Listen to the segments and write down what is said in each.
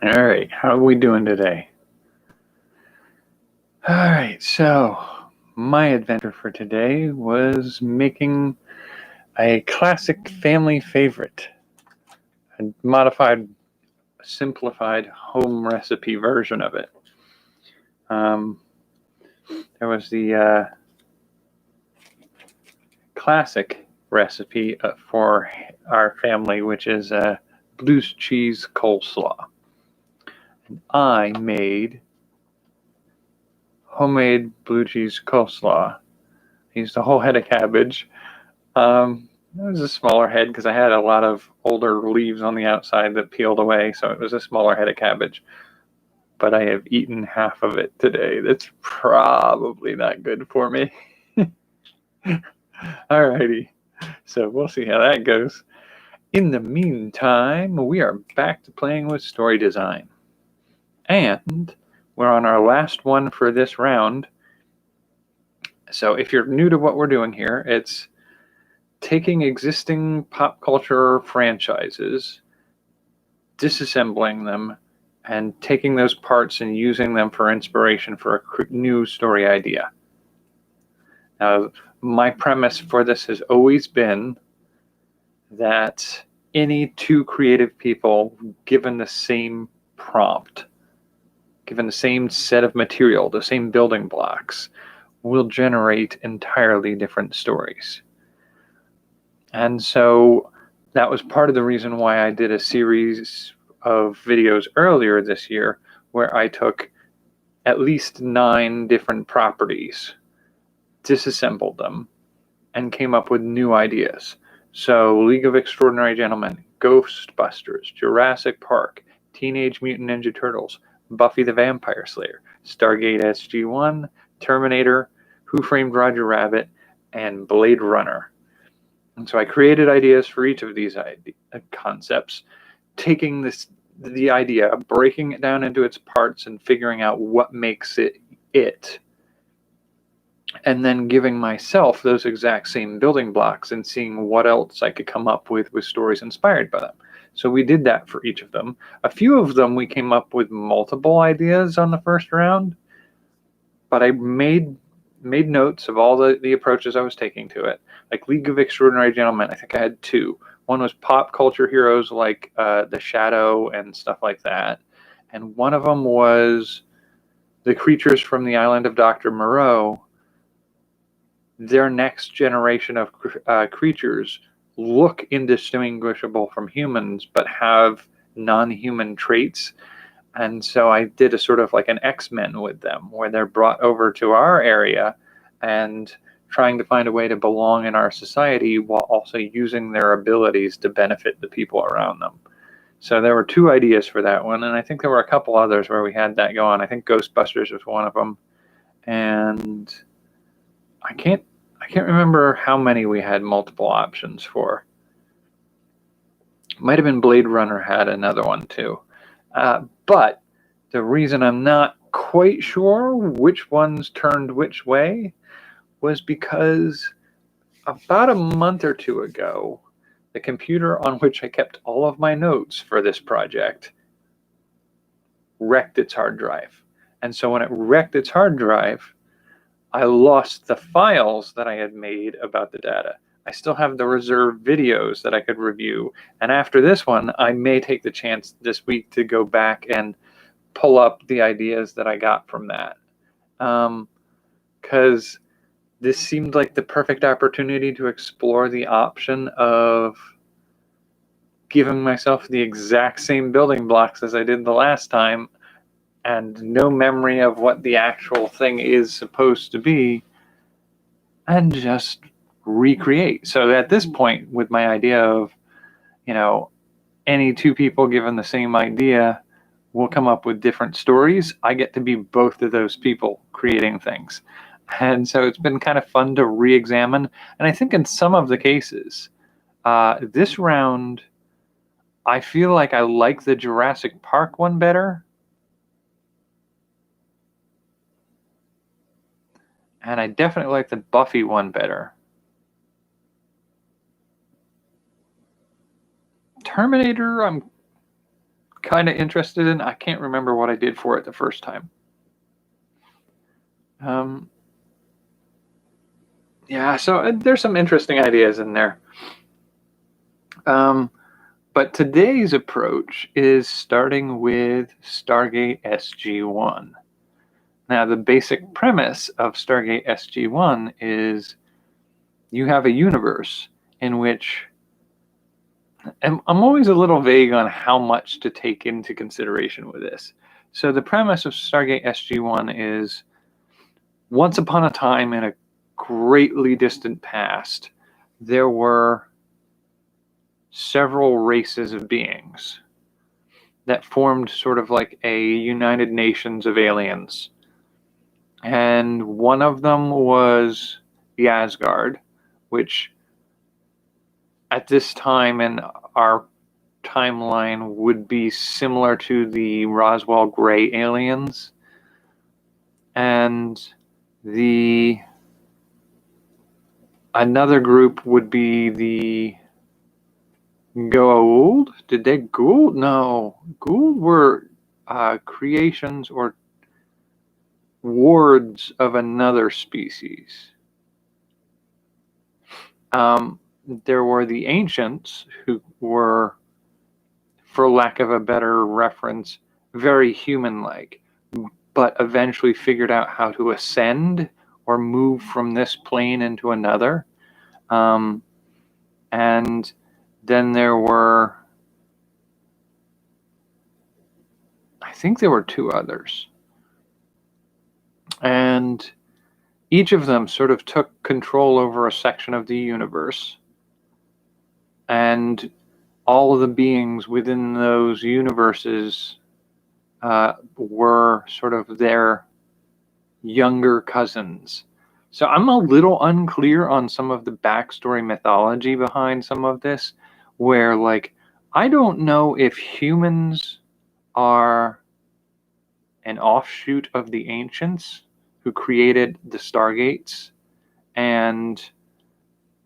All right, how are we doing today? All right, so my adventure for today was making a classic family favorite, a modified, simplified home recipe version of it. There was the classic recipe for our family, which is blue cheese coleslaw. And I made homemade blue cheese coleslaw. I used a whole head of cabbage. It was a smaller head because I had a lot of older leaves on the outside that peeled away, so it was a smaller head of cabbage. But I have eaten half of it today. That's probably not good for me. Alrighty, so we'll see how that goes. In the meantime, we are back to playing with story design. And we're on our last one for this round. So if you're new to what we're doing here, it's taking existing pop culture franchises, disassembling them, and taking those parts and using them for inspiration for a new story idea. Now, my premise for this has always been that any two creative people, given the same prompt, given the same set of material, the same building blocks, will generate entirely different stories. And so that was part of the reason why I did a series of videos earlier this year where I took at least 9 different properties, disassembled them, and came up with new ideas. So League of Extraordinary Gentlemen, Ghostbusters, Jurassic Park, Teenage Mutant Ninja Turtles, Buffy the Vampire Slayer, Stargate SG1, Terminator, Who Framed Roger Rabbit, and Blade Runner. And so I created ideas for each of these concepts, taking the idea, breaking it down into its parts and figuring out what makes it, and then giving myself those exact same building blocks and seeing what else I could come up with stories inspired by them. So we did that for each of them. A few of them we came up with multiple ideas on the first round, but I made notes of all the approaches I was taking to it. Like League of Extraordinary Gentlemen, I think I had 2. One was pop culture heroes like The Shadow and stuff like that. And one of them was the creatures from the island of Dr. Moreau. Their next generation of creatures look indistinguishable from humans, but have non-human traits. And so I did a sort of like an X-Men with them, where they're brought over to our area and trying to find a way to belong in our society while also using their abilities to benefit the people around them. So there were 2 ideas for that one, and I think there were a couple others where we had that going. I think Ghostbusters was one of them, and I can't remember how many we had multiple options for. Might have been Blade Runner had another one too. But the reason I'm not quite sure which ones turned which way was because about a month or 2 ago, the computer on which I kept all of my notes for this project wrecked its hard drive. And so when it wrecked its hard drive, I lost the files that I had made about the data. I still have the reserved videos that I could review. And after this one, I may take the chance this week to go back and pull up the ideas that I got from that. Because this seemed like the perfect opportunity to explore the option of giving myself the exact same building blocks as I did the last time and no memory of what the actual thing is supposed to be, and just recreate. So at this point, with my idea of, any 2 people given the same idea will come up with different stories, I get to be both of those people creating things. And so it's been kind of fun to re-examine. And I think in some of the cases, this round, I feel like I like the Jurassic Park one better. And I definitely like the Buffy one better. Terminator, I'm kind of interested in. I can't remember what I did for it the first time. Yeah, so there's some interesting ideas in there. But today's approach is starting with Stargate SG1. Now, the basic premise of Stargate SG1 is you have a universe in which, and I'm always a little vague on how much to take into consideration with this. So the premise of Stargate SG1 is once upon a time in a greatly distant past, there were several races of beings that formed sort of like a United Nations of aliens. And one of them was the Asgard, which at this time in our timeline would be similar to the Roswell Gray aliens. And another group would be the Goa'uld. Did they Goa'uld? No. Goa'uld were creations or wards of another species. There were the ancients, who were, for lack of a better reference, very human-like, but eventually figured out how to ascend or move from this plane into another. And then there were, I think there were two others. And each of them sort of took control over a section of the universe. And all of the beings within those universes were sort of their younger cousins. So I'm a little unclear on some of the backstory mythology behind some of this, where, like, I don't know if humans are an offshoot of the ancients who created the stargates and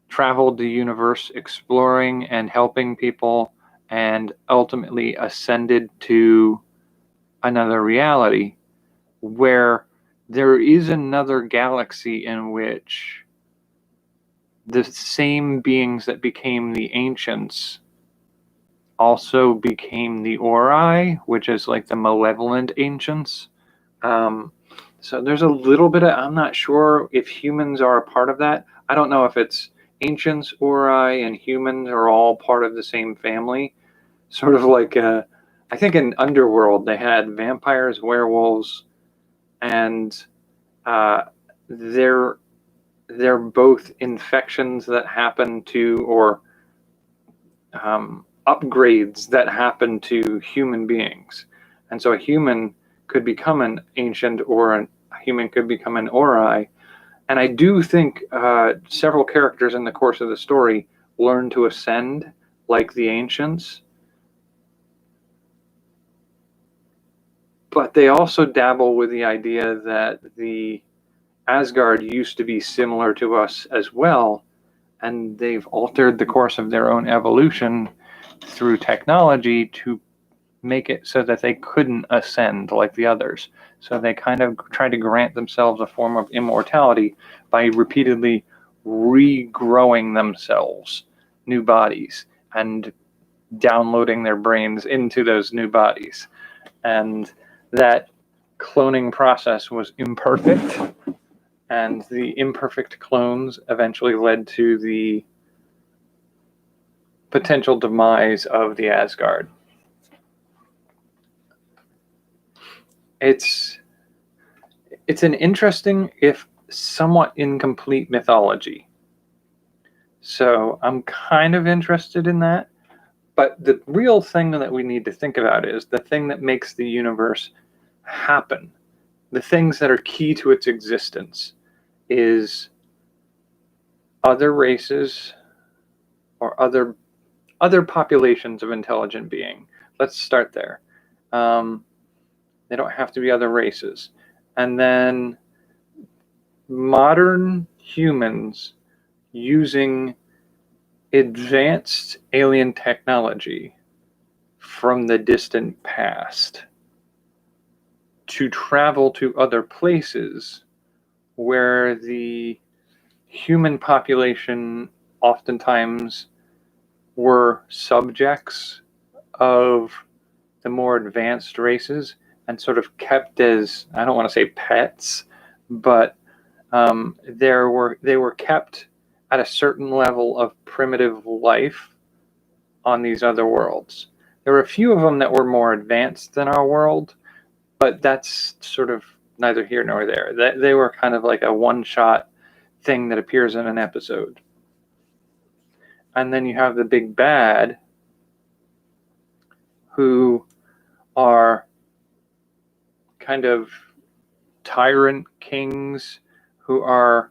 traveled the universe exploring and helping people and ultimately ascended to another reality, where there is another galaxy in which the same beings that became the ancients also became the Ori, which is like the malevolent ancients. So there's a little bit of, I'm not sure if humans are a part of that. I don't know if it's ancients, Ori, and humans are all part of the same family. Sort of like, I think in Underworld they had vampires, werewolves, and they're both infections that happen to, or upgrades that happen to human beings. And so a human could become an ancient, or a human could become an Ori. And I do think several characters in the course of the story learn to ascend like the ancients. But they also dabble with the idea that the Asgard used to be similar to us as well, and they've altered the course of their own evolution through technology to make it so that they couldn't ascend like the others. So they kind of tried to grant themselves a form of immortality by repeatedly regrowing themselves new bodies and downloading their brains into those new bodies. And that cloning process was imperfect, and the imperfect clones eventually led to the potential demise of the Asgard. It's an interesting, if somewhat incomplete, mythology. So I'm kind of interested in that. But the real thing that we need to think about is the thing that makes the universe happen. The things that are key to its existence is other races or other populations of intelligent being. Let's start there. They don't have to be other races. And then modern humans using advanced alien technology from the distant past to travel to other places where the human population oftentimes were subjects of the more advanced races and sort of kept as, I don't want to say pets, but they were kept at a certain level of primitive life on these other worlds. There were a few of them that were more advanced than our world, but that's sort of neither here nor there. They were kind of like a one-shot thing that appears in an episode. And then you have the big bad, who are kind of tyrant kings who are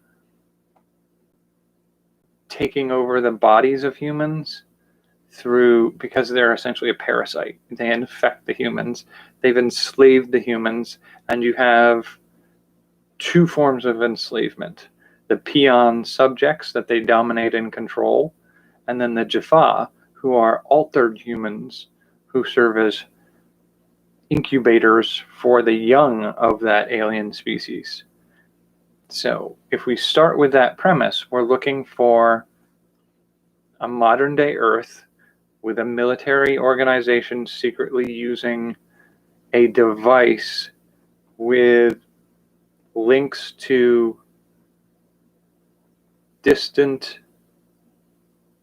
taking over the bodies of humans because they're essentially a parasite. They infect the humans. They've enslaved the humans, and you have two forms of enslavement: the peon subjects that they dominate and control, and then the Jaffa, who are altered humans who serve as incubators for the young of that alien species. So if we start with that premise, we're looking for a modern day Earth with a military organization secretly using a device with links to distant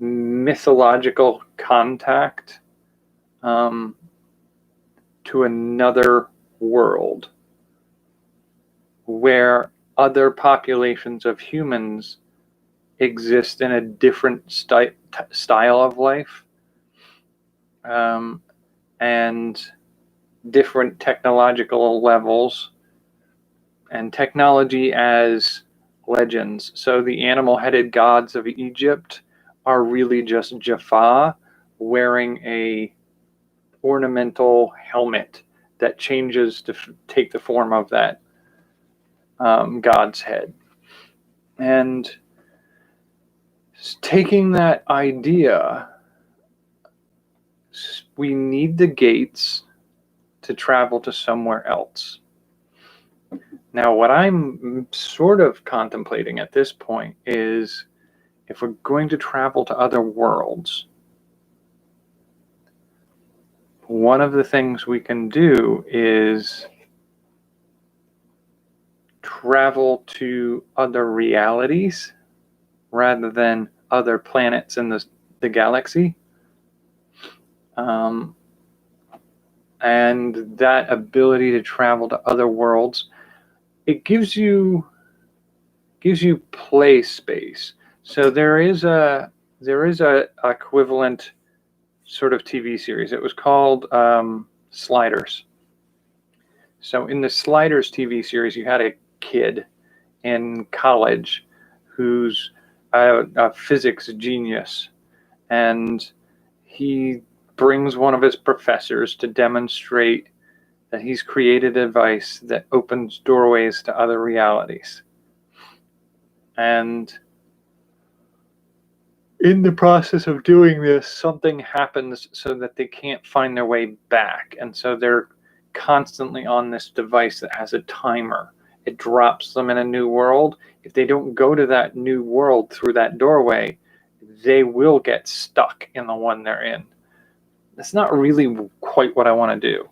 mythological contact to another world where other populations of humans exist in a different style of life, and different technological levels, and technology as legends. So the animal-headed gods of Egypt are really just Jaffa wearing a ornamental helmet that changes to take the form of that god's head. And taking that idea, we need the gates to travel to somewhere else. Now, what I'm sort of contemplating at this point is, if we're going to travel to other worlds, one of the things we can do is travel to other realities rather than other planets in the galaxy. And that ability to travel to other worlds, it gives you play space. So there is a equivalent sort of TV series. It was called Sliders. So in the Sliders TV series, you had a kid in college who's a physics genius, and he brings one of his professors to demonstrate that he's created a device that opens doorways to other realities. And in the process of doing this, something happens so that they can't find their way back. And so they're constantly on this device that has a timer. It drops them in a new world. If they don't go to that new world through that doorway, they will get stuck in the one they're in. That's not really quite what I want to do.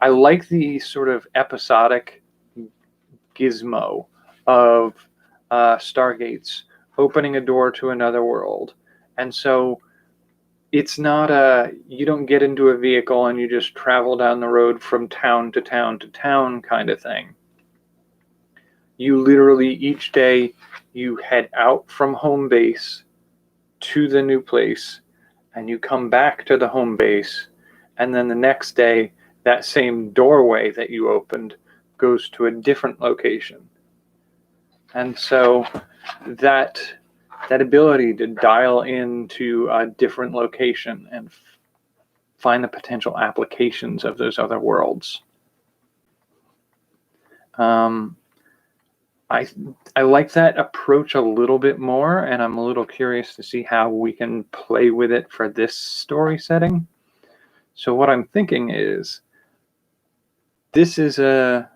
I like the sort of episodic gizmo of stargates opening a door to another world. And so it's not you don't get into a vehicle and you just travel down the road from town to town to town kind of thing. You literally, each day, you head out from home base to the new place, and you come back to the home base, and then the next day, that same doorway that you opened goes to a different location. And so that ability to dial into a different location and find the potential applications of those other worlds. I like that approach a little bit more, and I'm a little curious to see how we can play with it for this story setting. So what I'm thinking is, this is a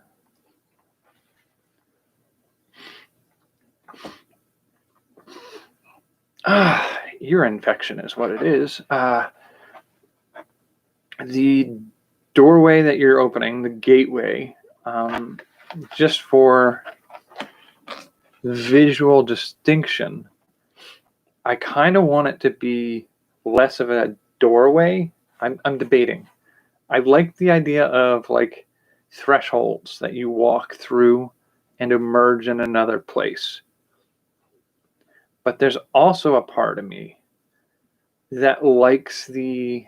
ear infection is what it is. The doorway that you're opening, the gateway, just for visual distinction, I kind of want it to be less of a doorway. I'm debating. I like the idea of like thresholds that you walk through and emerge in another place. But there's also a part of me that likes the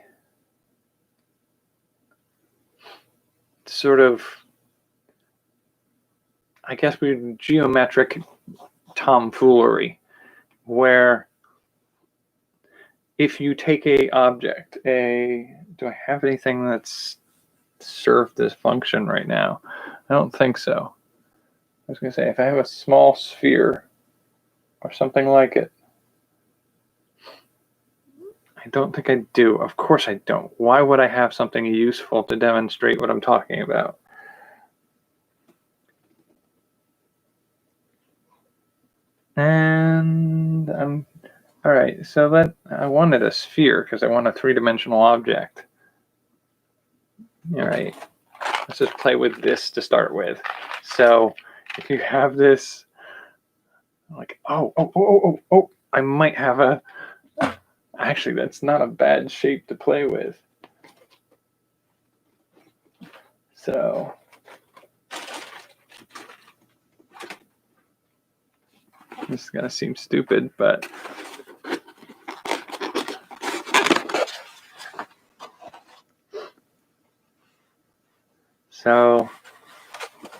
sort of, I guess, geometric tomfoolery, where if you take a object, do I have anything that's served this function right now? I don't think so. I was going to say, if I have a small sphere or something like it, I don't think I do. Of course I don't. Why would I have something useful to demonstrate what I'm talking about? And all right, so I wanted a sphere because I want a three-dimensional object. All right, let's just play with this to start with. So if you have this, like, oh, I might have a, actually, that's not a bad shape to play with. So this is gonna seem stupid, but so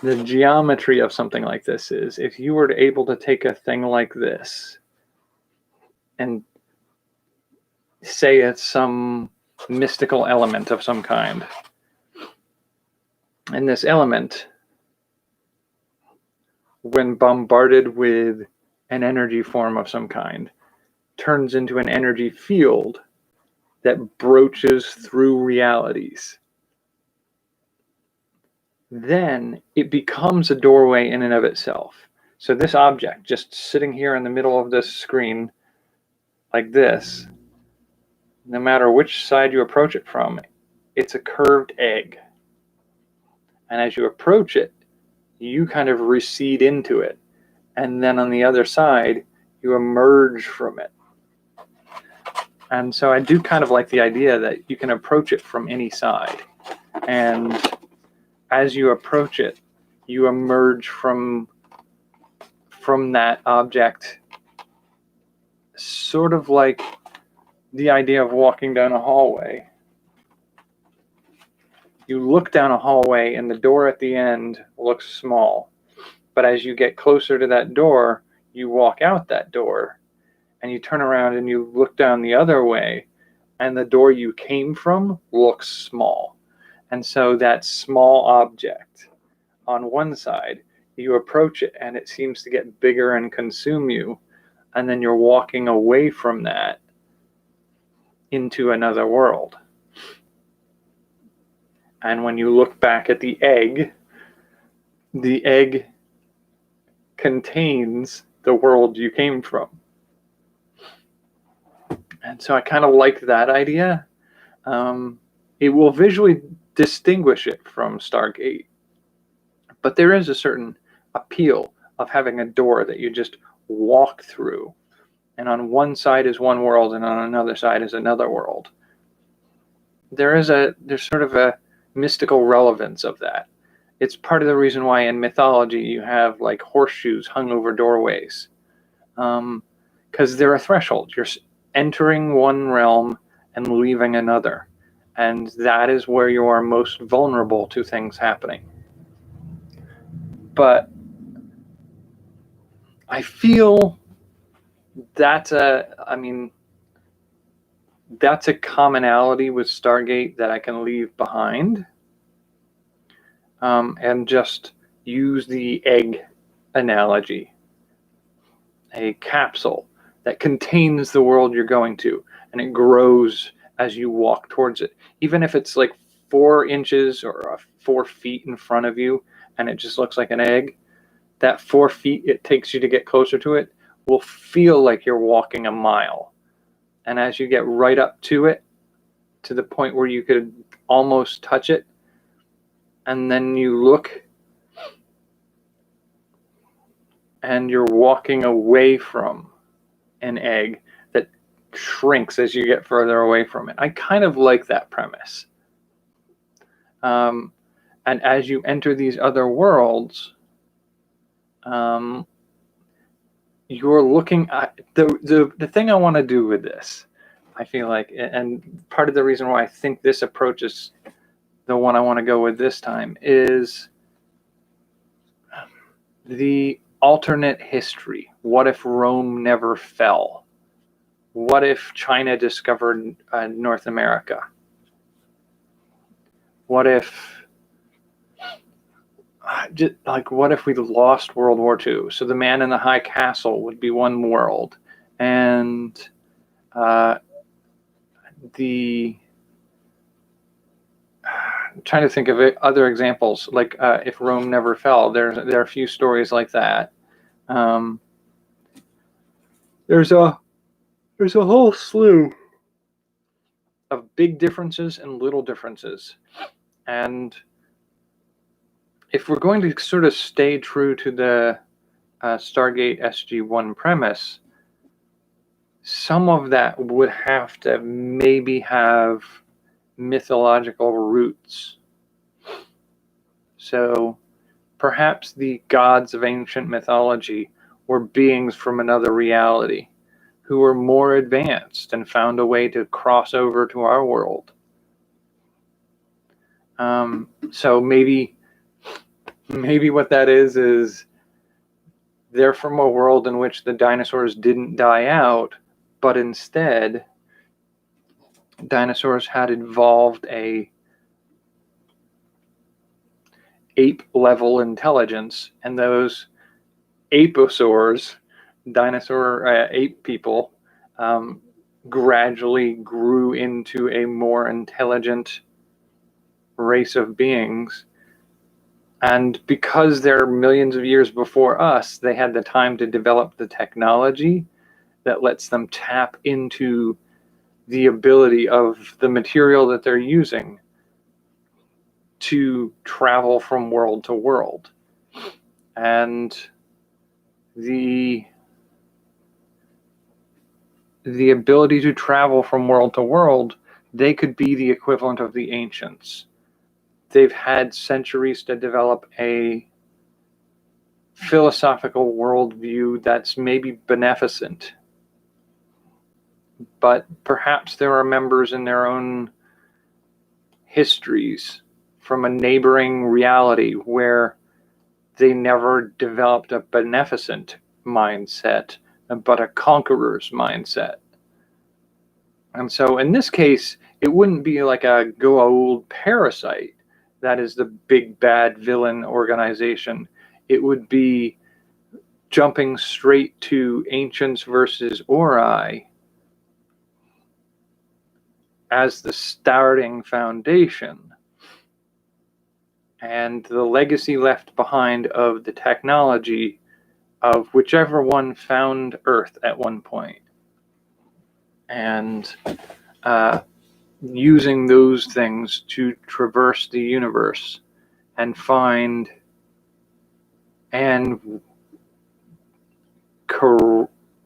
the geometry of something like this is, if you were able to take a thing like this and say it's some mystical element of some kind, and this element, when bombarded with an energy form of some kind, turns into an energy field that broaches through realities, then it becomes a doorway in and of itself. So this object just sitting here in the middle of this screen like this, no matter which side you approach it from, it's a curved egg. And as you approach it, you kind of recede into it. And then on the other side, you emerge from it. And so I do kind of like the idea that you can approach it from any side. And as you approach it, you emerge from that object, sort of like the idea of walking down a hallway. You look down a hallway and the door at the end looks small. But as you get closer to that door, you walk out that door and you turn around and you look down the other way, and the door you came from looks small. And so that small object on one side, you approach it and it seems to get bigger and consume you. And then you're walking away from that into another world. And when you look back at the egg contains the world you came from. And so I kind of like that idea. It will visually distinguish it from Stargate. But there is a certain appeal of having a door that you just walk through. And on one side is one world and on another side is another world. There's sort of a mystical relevance of that. It's part of the reason why in mythology you have like horseshoes hung over doorways. Because they're a threshold. You're entering one realm and leaving another. And that is where you are most vulnerable to things happening. But I feel that's a commonality with Stargate that I can leave behind, and just use the egg analogy. A capsule that contains the world you're going to, and it grows as you walk towards it. Even if it's like 4 inches or 4 feet in front of you and it just looks like an egg, that 4 feet it takes you to get closer to it will feel like you're walking a mile. And as you get right up to it, to the point where you could almost touch it, and then you look and you're walking away from an egg that shrinks as you get further away from it. I kind of like that premise. And as you enter these other worlds, you're looking at the thing I want to do with this. I feel like, and part of the reason why I think this approach is the one I want to go with this time, is the alternate history. What if Rome never fell? What if China discovered North America? What if, what if we lost World War II? So the Man in the High Castle would be one world, and I'm trying to think of other examples, like if Rome never fell. There are a few stories like that. There's a whole slew of big differences and little differences, and if we're going to sort of stay true to the Stargate SG1 premise, some of that would have to maybe have mythological roots. So perhaps the gods of ancient mythology were beings from another reality who were more advanced and found a way to cross over to our world. So maybe what that is they're from a world in which the dinosaurs didn't die out, but instead dinosaurs had evolved a ape-level intelligence, and those aposaurs, dinosaur ape people, gradually grew into a more intelligent race of beings. And because they're millions of years before us, they had the time to develop the technology that lets them tap into the ability of the material that they're using to travel from world to world. And the ability to travel from world to world, they could be the equivalent of the ancients. They've had centuries to develop a philosophical worldview that's maybe beneficent, but perhaps there are members in their own histories from a neighboring reality where they never developed a beneficent mindset, but a conqueror's mindset. And so in this case, it wouldn't be like a Goa'uld parasite that is the big bad villain organization. It would be jumping straight to Ancients versus Ori as the starting foundation, and the legacy left behind of the technology of whichever one found Earth at one point, and using those things to traverse the universe and find and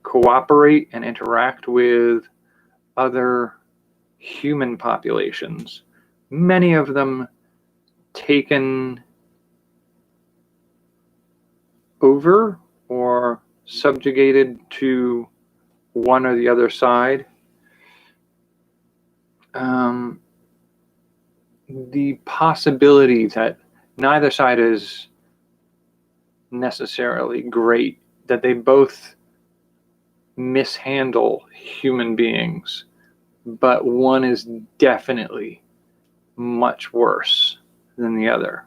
cooperate and interact with other human populations, many of them taken over or subjugated to one or the other side. The possibility that neither side is necessarily great, that they both mishandle human beings, but one is definitely much worse than the other.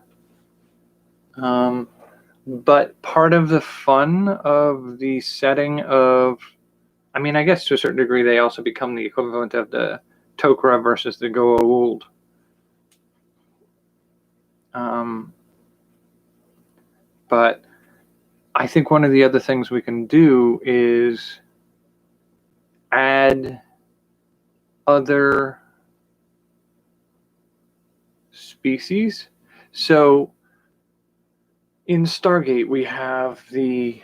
But part of the fun of the setting of, I mean, I guess to a certain degree, they also become the equivalent of the Tok'ra versus the Goa'uld. But I think one of the other things we can do is add other species. So in Stargate, we have the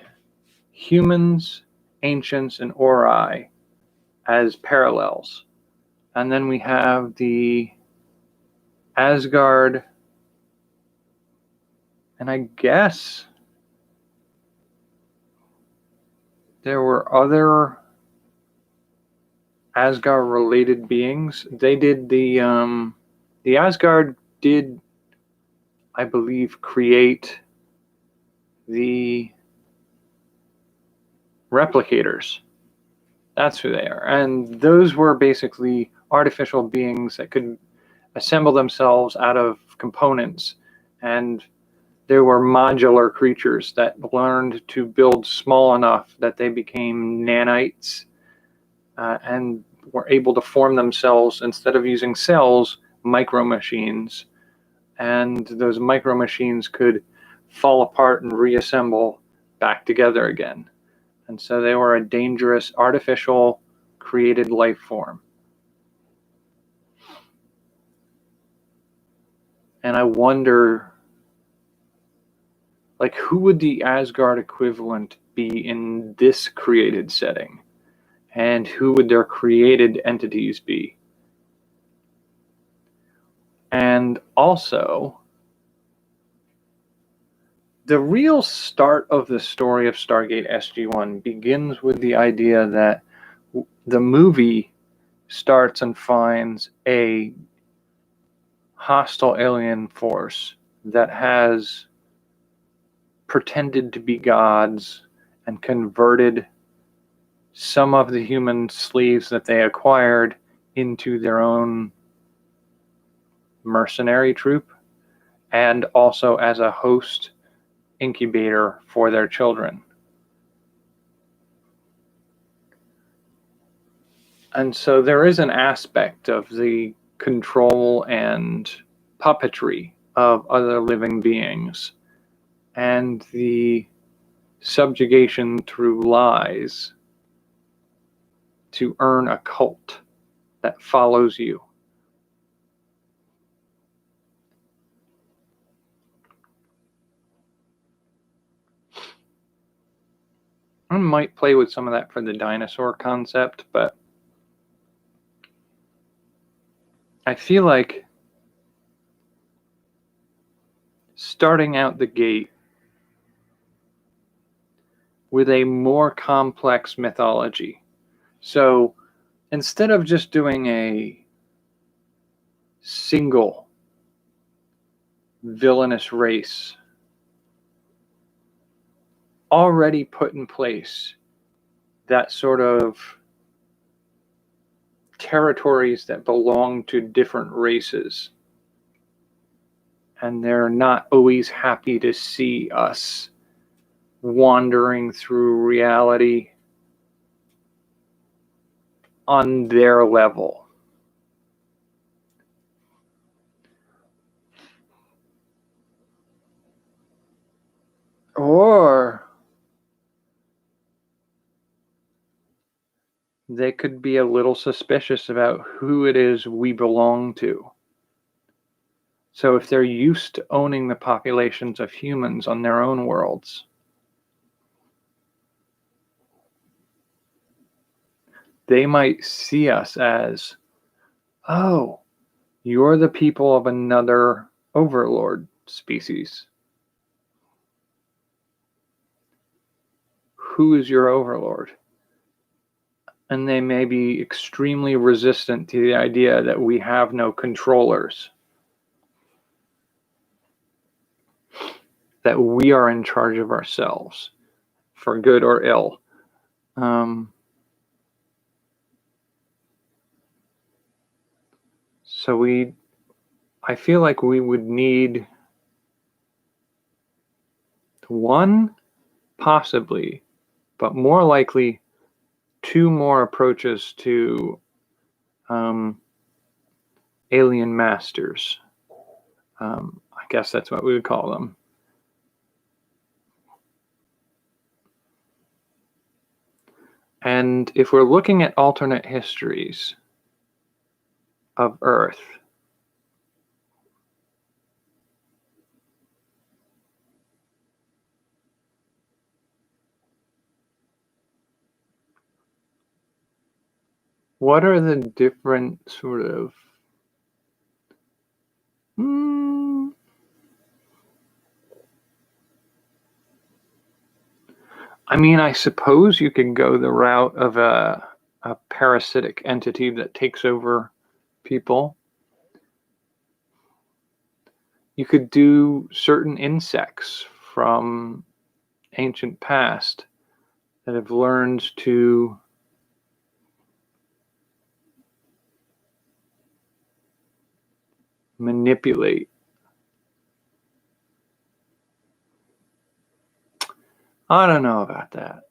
humans, ancients, and Ori as parallels. And then we have the Asgard, and I guess there were other Asgard-related beings. They did the Asgard did, I believe, create the replicators. That's who they are. And those were basically artificial beings that could assemble themselves out of components. And there were modular creatures that learned to build small enough that they became nanites and were able to form themselves, instead of using cells, micro machines. And those micro machines could fall apart and reassemble back together again. And so they were a dangerous, artificial, created life form. And I wonder, like, who would the Asgard equivalent be in this created setting? And who would their created entities be? And also, the real start of the story of Stargate SG1 begins with the idea that the movie starts and finds a hostile alien force that has pretended to be gods and converted some of the human slaves that they acquired into their own mercenary troop, and also as a host incubator for their children. And so there is an aspect of the control and puppetry of other living beings and the subjugation through lies to earn a cult that follows you. I might play with some of that for the dinosaur concept, but I feel like starting out the gate with a more complex mythology. So instead of just doing a single villainous race, already put in place that sort of territories that belong to different races, and they're not always happy to see us wandering through reality on their level. Or they could be a little suspicious about who it is we belong to. So if they're used to owning the populations of humans on their own worlds, they might see us as, oh, you're the people of another overlord species. Who is your overlord? And they may be extremely resistant to the idea that we have no controllers, that we are in charge of ourselves, for good or ill. So I feel like we would need one, possibly, but more likely 2 more approaches to alien masters. I guess that's what we would call them. And if we're looking at alternate histories of Earth, what are the different sort of I mean, I suppose you could go the route of a parasitic entity that takes over people. You could do certain insects from ancient past that have learned to manipulate. I don't know about that.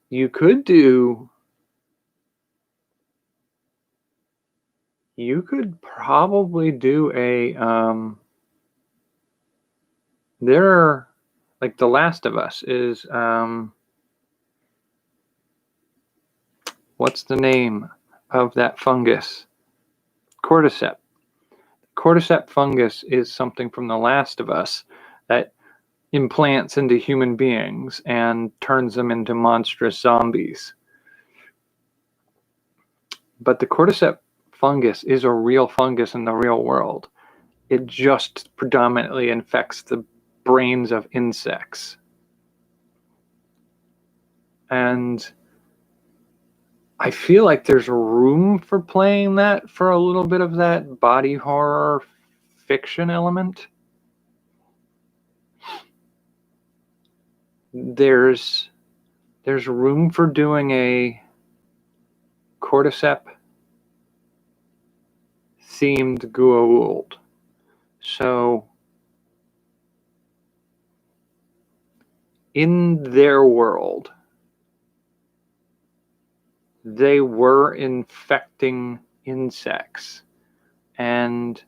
You could probably do a there, like The Last of Us is what's the name of that fungus? Cordyceps. Cordyceps fungus is something from The Last of Us that implants into human beings and turns them into monstrous zombies. But the cordyceps fungus is a real fungus in the real world. It just predominantly infects the brains of insects. And I feel like there's room for playing that for a little bit of that body horror fiction element. There's room for doing a cordyceps themed Goa'uld. So in their world, they were infecting insects, and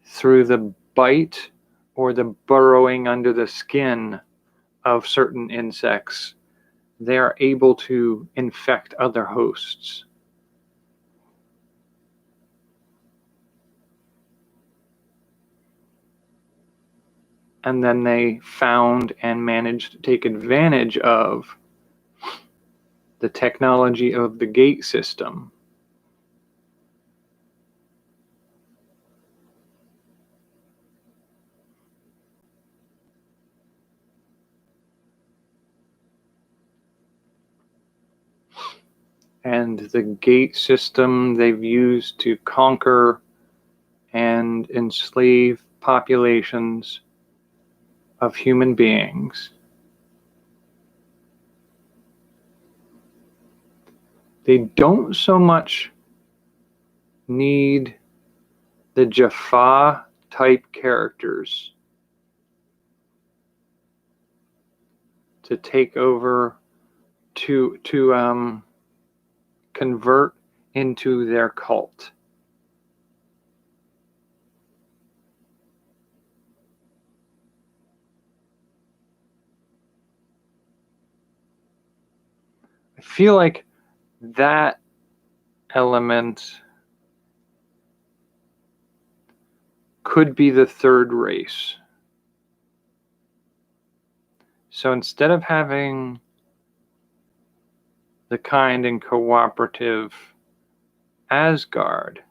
through the bite or the burrowing under the skin of certain insects, they are able to infect other hosts. And then they found and managed to take advantage of the technology of the gate system. And the gate system they've used to conquer and enslave populations of human beings. They don't so much need the Jaffa type characters to take over, to convert into their cult. I feel like that element could be the third race. So instead of having the kind and cooperative Asgard,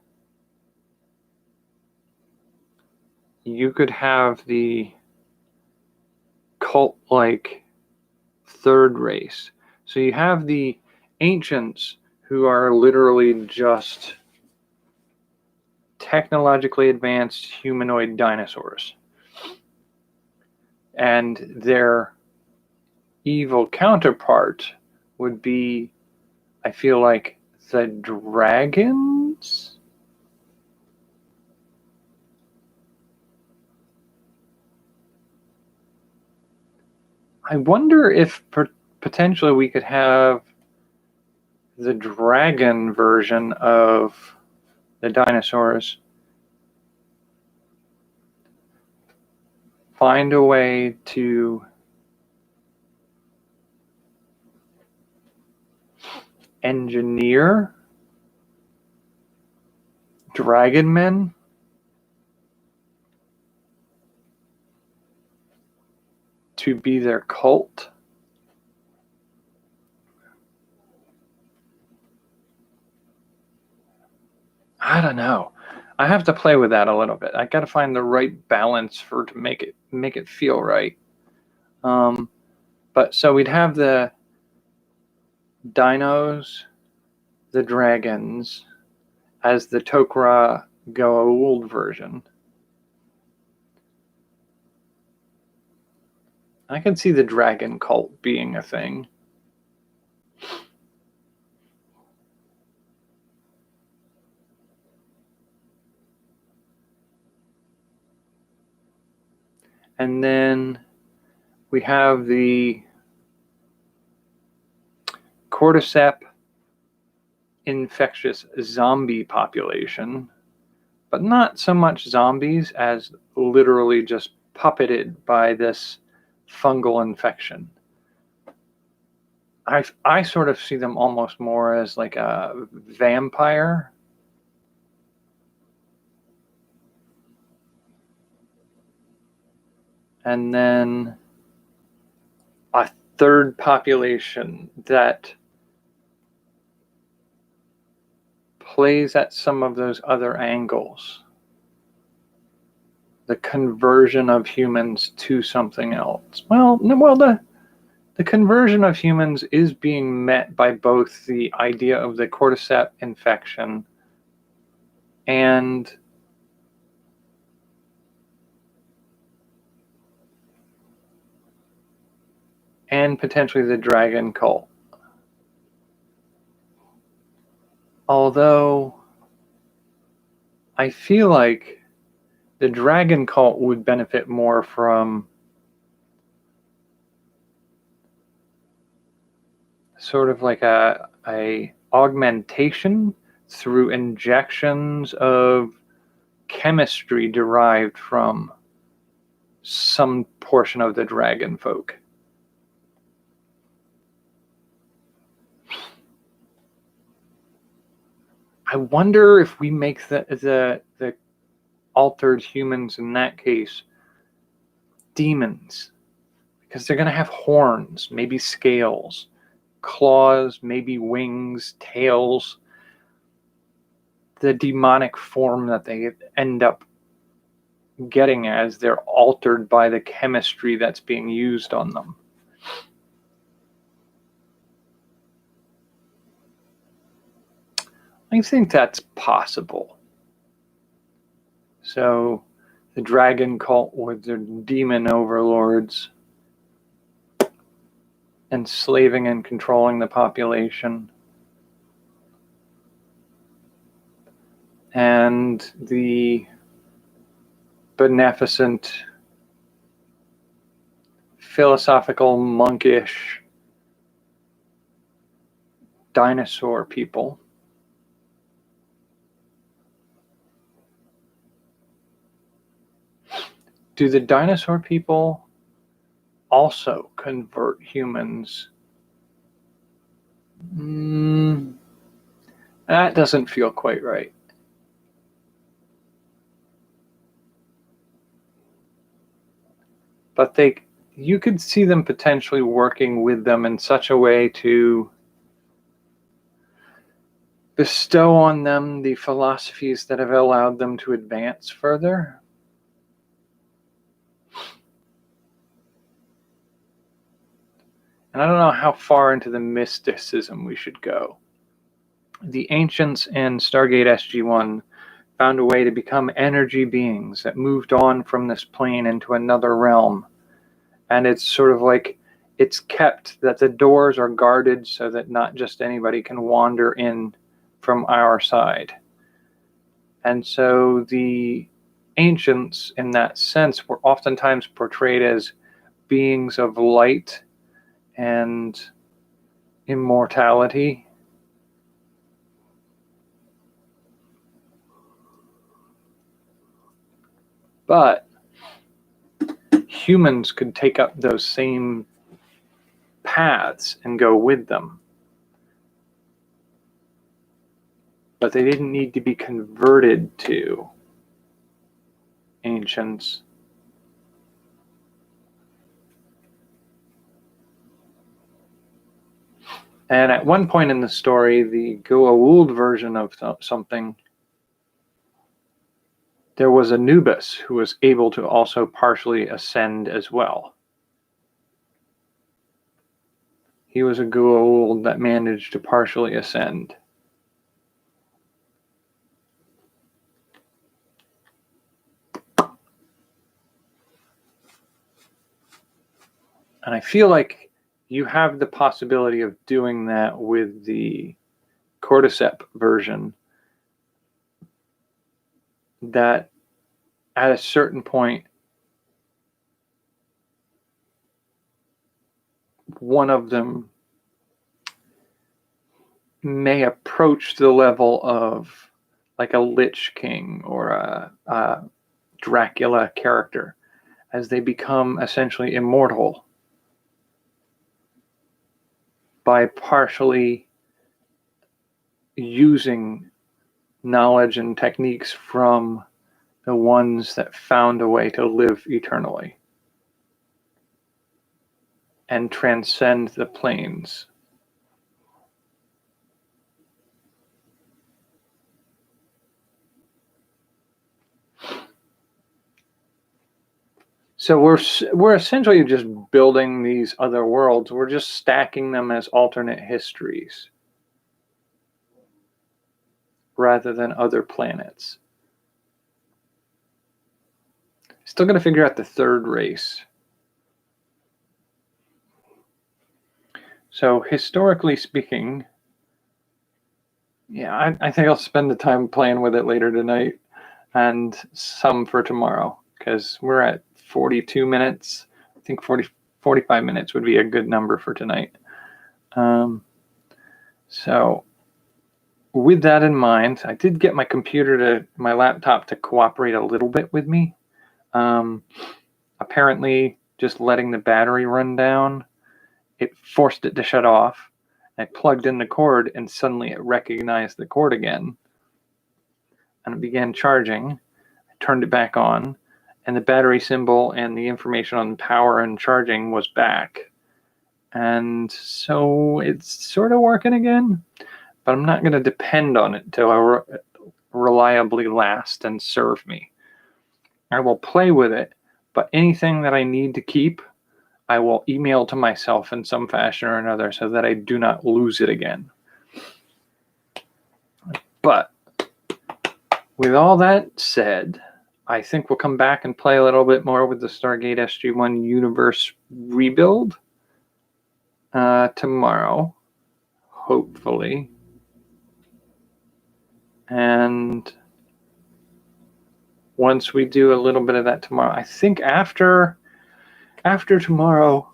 you could have the cult-like third race. So you have the ancients, who are literally just technologically advanced humanoid dinosaurs. And their evil counterpart would be, I feel like, the dragons? I wonder if potentially we could have the dragon version of the dinosaurs find a way to engineer dragon men to be their cult. I don't know. I have to play with that a little bit. I got to find the right balance to make it feel right. But so we'd have the dinos, the dragons, as the Tok'ra Goa'uld version. I can see the dragon cult being a thing. And then we have the cordyceps infectious zombie population, but not so much zombies as literally just puppeted by this fungal infection. I sort of see them almost more as like a vampire. And then a third population that plays at some of those other angles. The conversion of humans to something else. Well, the conversion of humans is being met by both the idea of the cordyceps infection and potentially the dragon cult. Although I feel like the dragon cult would benefit more from sort of like a augmentation through injections of chemistry derived from some portion of the dragon folk. I wonder if we make the altered humans in that case demons, because they're going to have horns, maybe scales, claws, maybe wings, tails, the demonic form that they end up getting as they're altered by the chemistry that's being used on them. I think that's possible. So the dragon cult with their demon overlords enslaving and controlling the population, and the beneficent, philosophical, monkish dinosaur people. Do the dinosaur people also convert humans? That doesn't feel quite right. But you could see them potentially working with them in such a way to bestow on them the philosophies that have allowed them to advance further. And I don't know how far into the mysticism we should go. The ancients in Stargate SG1 found a way to become energy beings that moved on from this plane into another realm. And it's sort of like it's kept that the doors are guarded so that not just anybody can wander in from our side. And so the ancients, in that sense, were oftentimes portrayed as beings of light and immortality. But humans could take up those same paths and go with them. But they didn't need to be converted to ancients. And at one point in the story, the Goa'uld version of something, there was Anubis who was able to also partially ascend as well. He was a Goa'uld that managed to partially ascend. And I feel like you have the possibility of doing that with the Cordyceps version, that at a certain point, one of them may approach the level of like a Lich King or a Dracula character as they become essentially immortal by partially using knowledge and techniques from the ones that found a way to live eternally and transcend the planes. So we're essentially just building these other worlds. We're just stacking them as alternate histories rather than other planets. Still got to figure out the third race. So historically speaking, yeah, I think I'll spend the time playing with it later tonight and some for tomorrow, because we're at 42 minutes. I think 45 minutes would be a good number for tonight. So with that in mind, I did get my laptop to cooperate a little bit with me. Apparently, just letting the battery run down, it forced it to shut off. I plugged in the cord and suddenly it recognized the cord again. And it began charging. I turned it back on, and the battery symbol and the information on power and charging was back. And so it's sort of working again, but I'm not going to depend on it till it reliably last and serve me. I will play with it, but anything that I need to keep, I will email to myself in some fashion or another so that I do not lose it again. But with all that said, I think we'll come back and play a little bit more with the Stargate SG1 universe rebuild tomorrow, hopefully. And once we do a little bit of that tomorrow, I think after tomorrow,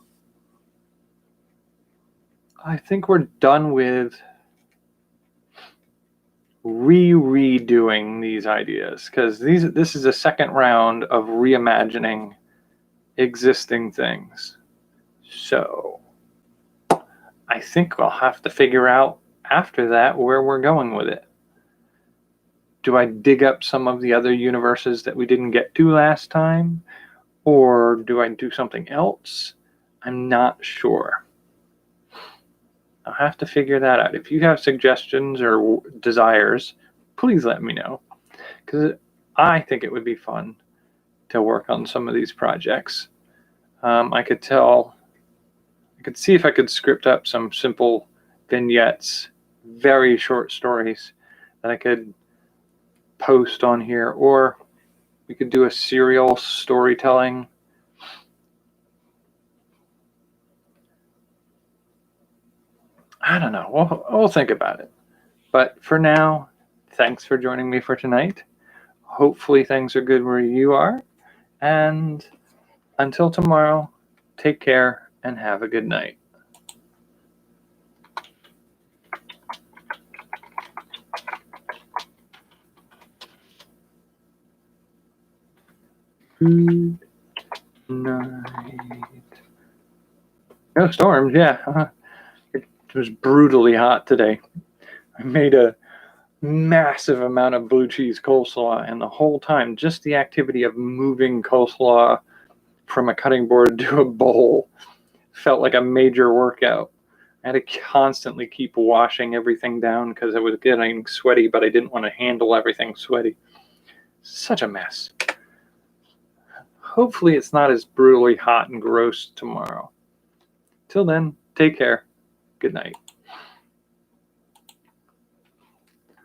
I think we're done with redoing these ideas, because this is a second round of reimagining existing things. So I think I'll have to figure out after that where we're going with it. Do I dig up some of the other universes that we didn't get to last time? Or do I do something else? I'm not sure. I'll have to figure that out. If you have suggestions or desires, please let me know, because I think it would be fun to work on some of these projects. I could see if I could script up some simple vignettes, very short stories that I could post on here, or we could do a serial storytelling. I don't know. We'll think about it. But for now, thanks for joining me for tonight. Hopefully things are good where you are. And until tomorrow, take care and have a good night. Good night. No storms, yeah. It was brutally hot today. I made a massive amount of blue cheese coleslaw, and the whole time, just the activity of moving coleslaw from a cutting board to a bowl felt like a major workout. I had to constantly keep washing everything down because it was getting sweaty, but I didn't want to handle everything sweaty. Such a mess. Hopefully it's not as brutally hot and gross tomorrow. Till then, take care. Good night.